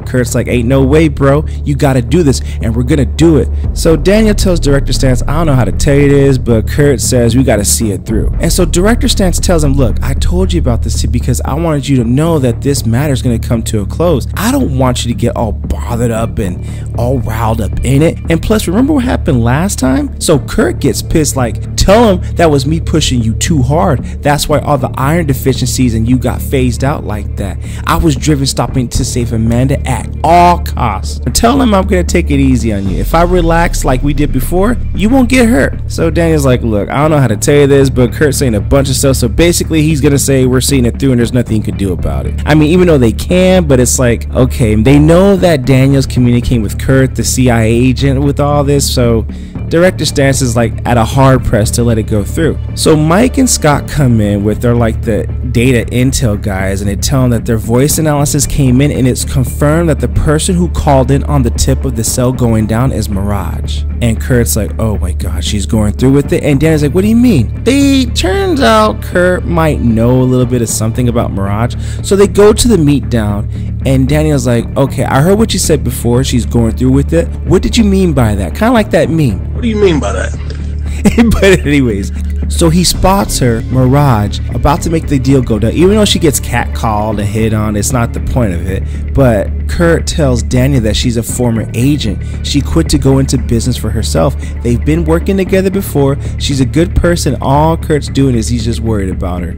S1: Kurt's like, ain't no way, bro, you gotta do this, and we're gonna do it. So Daniel tells Director Stantz, I don't know how to tell you this, but Kurt says we gotta see it through. And so Director Stantz tells him, look, I told you about this because I wanted you to know that this matter is gonna come to a close. I don't want you to get all bothered up and all riled up in it. And plus, remember what happened last time? So Kurt gets pissed, like, tell him that was me pushing you too hard. That's why all the iron deficiencies and you got phased out like that. I was driven stopping to save Amanda at all costs. Tell him I'm gonna take it easy on you. If I relax like we did before, you won't get hurt. So Daniel's like, look, I don't know how to tell you this, but Kurt's saying a bunch of stuff. So basically he's gonna say we're seeing it through and there's nothing you can do about it. I mean, even though they can, but it's like, okay, they know that Daniel's communicating with Kurt, the CIA agent, with all this. So Director Stantz is like at a hard press to let it go through. So Mike and Scott come in with their like the data intel guys, and they tell them that their voice analysis came in and it's confirmed that the person who called in on the tip of the cell going down is Mirage. And Kurt's like, oh my god, she's going through with it. And Danny's like, what do you mean? Turns out Kurt might know a little bit of something about Mirage. So they go to the meet down, and Daniel's like, okay, I heard what you said before, she's going through with it. What did you mean by that? Kind of like that meme.
S2: What do you mean by that?
S1: But anyways, so he spots her, Mirage, about to make the deal go down. Even though she gets catcalled and hit on, it's not the point of it. But Kurt tells Daniel that she's a former agent. She quit to go into business for herself. They've been working together before. She's a good person. All Kurt's doing is he's just worried about her.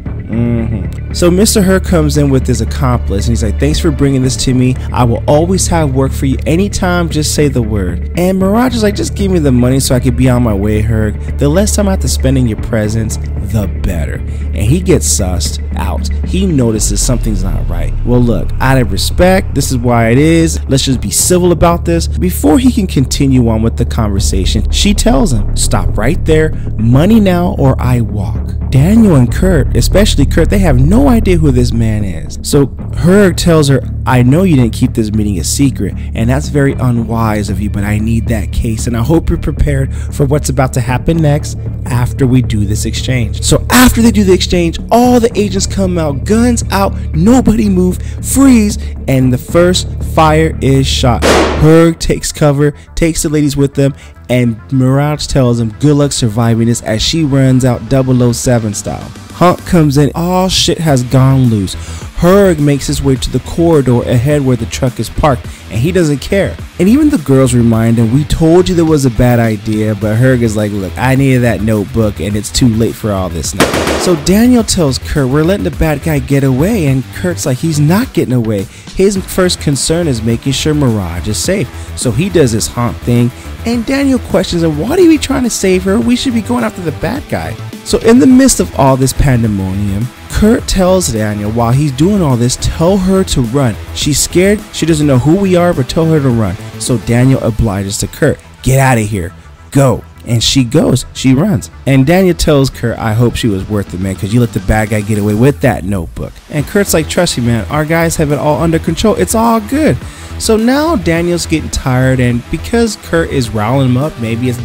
S1: So Mr. Herc comes in with his accomplice, and he's like, thanks for bringing this to me. I will always have work for you anytime, just say the word. And Mirage is like, just give me the money so I can be on my way, Herc. The less time I have to spend in your presence, the better. And he gets sussed out. He notices something's not right. Well, look, out of respect, this is why it is. Let's just be civil about this. Before he can continue on with the conversation, she tells him, stop right there. Money now or I walk. Daniel and Kurt, especially especially Kurt, they have no idea who this man is. So Herg tells her, I know you didn't keep this meeting a secret, and that's very unwise of you, but I need that case, and I hope you're prepared for what's about to happen next after we do this exchange. So after they do the exchange, all the agents come out, guns out, nobody move, freeze, and the first fire is shot. Herg takes cover, takes the ladies with them, and Mirage tells him good luck surviving this as she runs out 007 style. Hunt comes in, all shit has gone loose. Herg makes his way to the corridor ahead where the truck is parked, and he doesn't care. And even the girls remind him, we told you there was a bad idea, but Herg is like, look, I needed that notebook and it's too late for all this now. So Daniel tells Kurt, we're letting the bad guy get away, and Kurt's like, he's not getting away. His first concern is making sure Mirage is safe. So he does his haunt thing, and Daniel questions him, why are you trying to save her? We should be going after the bad guy. So in the midst of all this pandemonium, Kurt tells Daniel while he's doing all this, tell her to run. She's scared, she doesn't know who we are, but tell her to run. So Daniel obliges to Kurt, get out of here, go. And she goes, she runs. And Daniel tells Kurt, I hope she was worth it, man, because you let the bad guy get away with that notebook. And Kurt's like, trust me, man, our guys have it all under control. It's all good. So now Daniel's getting tired, and because Kurt is riling him up, maybe it's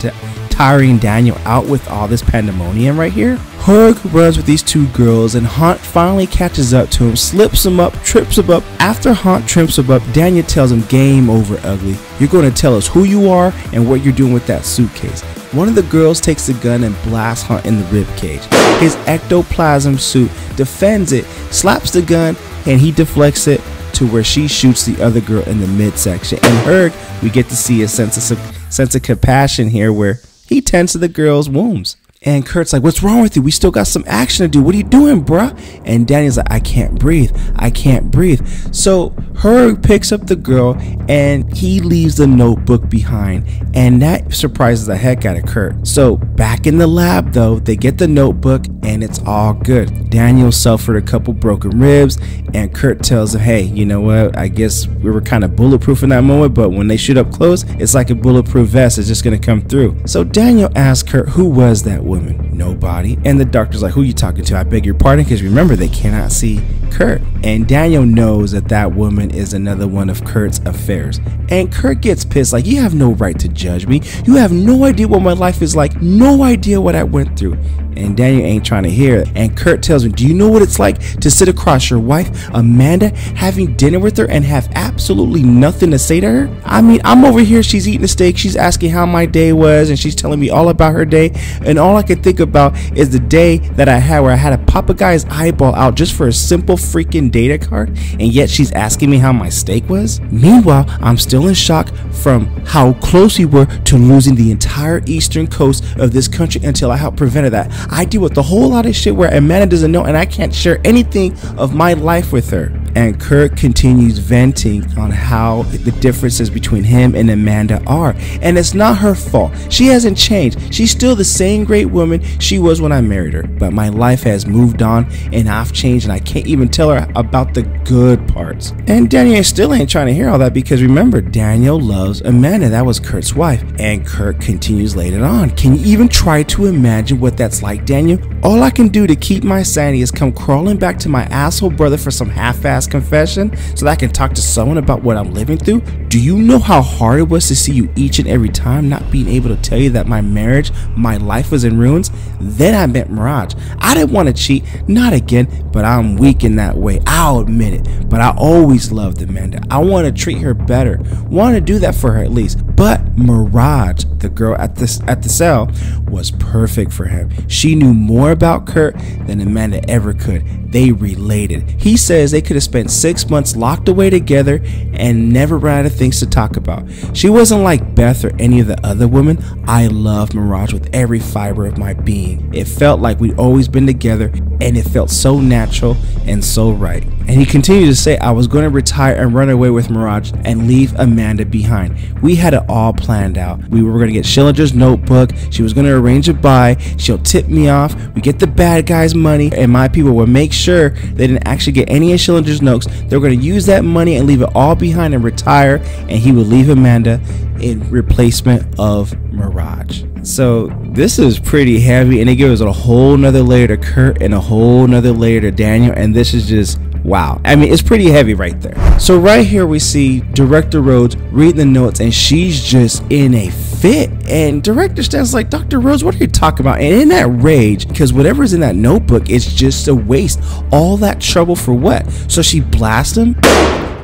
S1: tiring Daniel out with all this pandemonium right here, Herg runs with these two girls, and Hunt finally catches up to him, slips him up, trips him up. After Hunt trips him up, Daniel tells him, game over, ugly. You're going to tell us who you are and what you're doing with that suitcase. One of the girls takes the gun and blasts Hunt in the ribcage. His ectoplasm suit defends it, slaps the gun, and he deflects it to where she shoots the other girl in the midsection. And Herg, we get to see a sense of compassion here where he tends to the girl's wounds. And Kurt's like, what's wrong with you? We still got some action to do. What are you doing, bruh? And Daniel's like, I can't breathe. I can't breathe. So Herg picks up the girl and he leaves the notebook behind. And that surprises the heck out of Kurt. So back in the lab, though, they get the notebook and it's all good. Daniel suffered a couple broken ribs, and Kurt tells him, hey, you know what? I guess we were kind of bulletproof in that moment, but when they shoot up close, it's like a bulletproof vest. It's just going to come through. So Daniel asks Kurt, who was that woman? Nobody. And the doctor's like, who are you talking to? I beg your pardon, because remember, they cannot see Kurt. And Daniel knows that that woman is another one of Kurt's affairs. And Kurt gets pissed, like, you have no right to judge me. You have no idea what my life is like, no idea what I went through. And Daniel ain't trying to hear it. And Kurt tells him, do you know what it's like to sit across your wife, Amanda, having dinner with her and have absolutely nothing to say to her? I mean, I'm over here, she's eating a steak, she's asking how my day was, and she's telling me all about her day, and all I can think about is the day that I had where I had to pop a guy's eyeball out just for a simple freaking data card, and yet she's asking me how my steak was? Meanwhile, I'm still in shock from how close we were to losing the entire eastern coast of this country until I helped prevent that. I deal with a whole lot of shit where Amanda doesn't know, and I can't share anything of my life with her. And Kurt continues venting on how the differences between him and Amanda are. And it's not her fault. She hasn't changed. She's still the same great woman she was when I married her. But my life has moved on, and I've changed, and I can't even tell her about the good parts. And Daniel still ain't trying to hear all that, because remember, Daniel loves Amanda. That was Kurt's wife. And Kurt continues later on. Can you even try to imagine what that's like, Daniel? All I can do to keep my sanity is come crawling back to my asshole brother for some half-assed confession so that I can talk to someone about what I'm living through. Do you know how hard it was to see you each and every time, not being able to tell you that my marriage, my life was in ruins? Then I met Mirage. I didn't want to cheat, not again, but I'm weak in that way, I'll admit it. But I always loved Amanda. I want to treat her better, want to do that for her at least. But Mirage, the girl at the cell, was perfect for him. She knew more about Kurt than Amanda ever could. They related. He says they could have spent 6 months locked away together and never ran out of things to talk about. She wasn't like Beth or any of the other women. I loved Mirage with every fiber of my being. It felt like we'd always been together, and it felt so natural and so right. And he continued to say, I was going to retire and run away with Mirage and leave Amanda behind. We had it all planned out. We were going to get Schillinger's notebook. She was going to arrange a buy. She'll tip me off. We get the bad guy's money, and my people will make sure they didn't actually get any of Schillinger's notes. They were going to use that money and leave it all behind and retire, and he would leave Amanda in replacement of Mirage. So this is pretty heavy, and it gives a whole nother layer to Kurt and a whole nother layer to Daniel, and this is just wow. I mean, it's pretty heavy right there. So right here we see Director Rhodes reading the notes, and she's just in a fit, and Director Stan's like, Dr. Rhodes, what are you talking about? And in that rage, because whatever's in that notebook is just a waste. All that trouble for what? So she blasts him.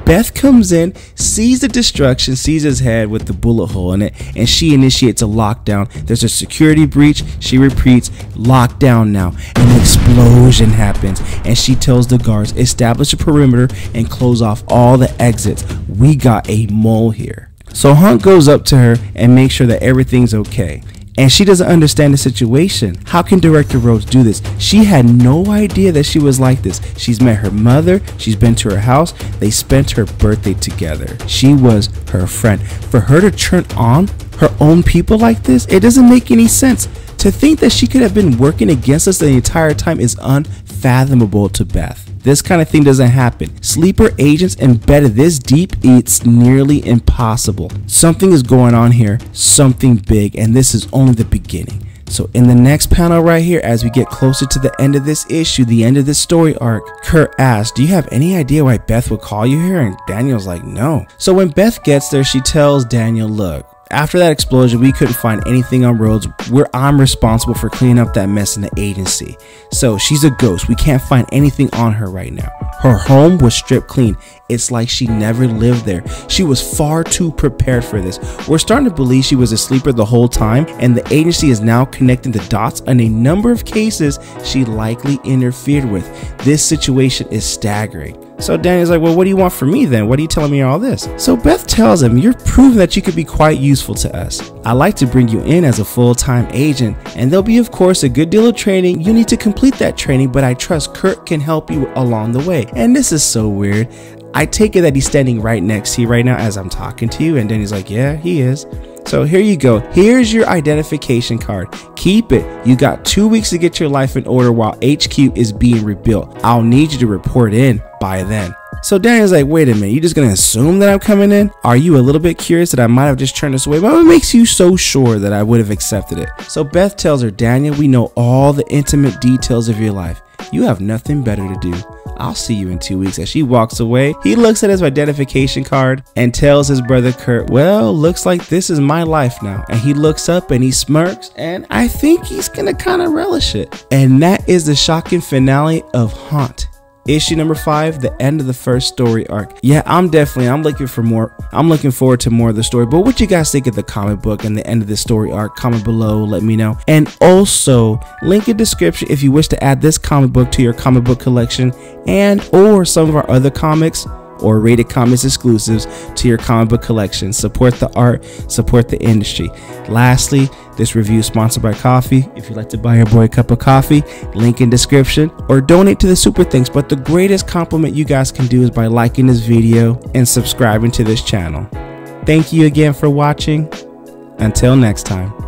S1: Beth comes in, sees the destruction, sees his head with the bullet hole in it, and she initiates a lockdown. There's a security breach. She repeats, lockdown now. An explosion happens, and she tells the guards, establish a perimeter and close off all the exits. We got a mole here. So Hunt goes up to her and makes sure that everything's okay. And she doesn't understand the situation. How can Director Rhodes do this? She had no idea that she was like this. She's met her mother. She's been to her house. They spent her birthday together. She was her friend. For her to turn on her own people like this, it doesn't make any sense. To think that she could have been working against us the entire time is unfathomable to Beth. This kind of thing doesn't happen. Sleeper agents embedded this deep, it's nearly impossible. Something is going on here, something big, and this is only the beginning. So in the next panel right here, as we get closer to the end of this issue, the end of this story arc, Kurt asks, do you have any idea why Beth would call you here? And Daniel's like, no. So when Beth gets there, she tells Daniel, look, after that explosion, we couldn't find anything on Rhodes where I'm responsible for cleaning up that mess in the agency. So she's a ghost. We can't find anything on her right now. Her home was stripped clean. It's like she never lived there. She was far too prepared for this. We're starting to believe she was a sleeper the whole time, and the agency is now connecting the dots on a number of cases she likely interfered with. This situation is staggering. So Daniel's like, well, what do you want from me then? What are you telling me all this? So Beth tells him, you're proving that you could be quite useful to us. I'd like to bring you in as a full-time agent, and there'll be, of course, a good deal of training. You need to complete that training, but I trust Kurt can help you along the way. And this is so weird. I take it that he's standing right next to you right now as I'm talking to you, and Danny's like, yeah, he is. So here you go. Here's your identification card. Keep it. You got 2 weeks to get your life in order while HQ is being rebuilt. I'll need you to report in by then. So Daniel's like, wait a minute, you just gonna assume that I'm coming in? Are you a little bit curious that I might have just turned this away? But what makes you so sure that I would have accepted it? So Beth tells her, Daniel, we know all the intimate details of your life. You have nothing better to do. I'll see you in 2 weeks. As she walks away, he looks at his identification card and tells his brother Kurt, well, looks like this is my life now. And he looks up and he smirks, and I think he's gonna kind of relish it. And that is the shocking finale of Haunt. Issue number 5, the end of the first story arc. Yeah, I'm looking for more. I'm looking forward to more of the story. But what you guys think of the comic book and the end of the story arc? Comment below, let me know. And also, link in description if you wish to add this comic book to your comic book collection, and or some of our other comics or Rated Comics exclusives to your comic book collection. Support the art, support the industry. Lastly, this review is sponsored by coffee. If you'd like to buy your boy a cup of coffee, link in description, or donate to the Super Thanks. But the greatest compliment you guys can do is by liking this video and subscribing to this channel. Thank you again for watching. Until next time.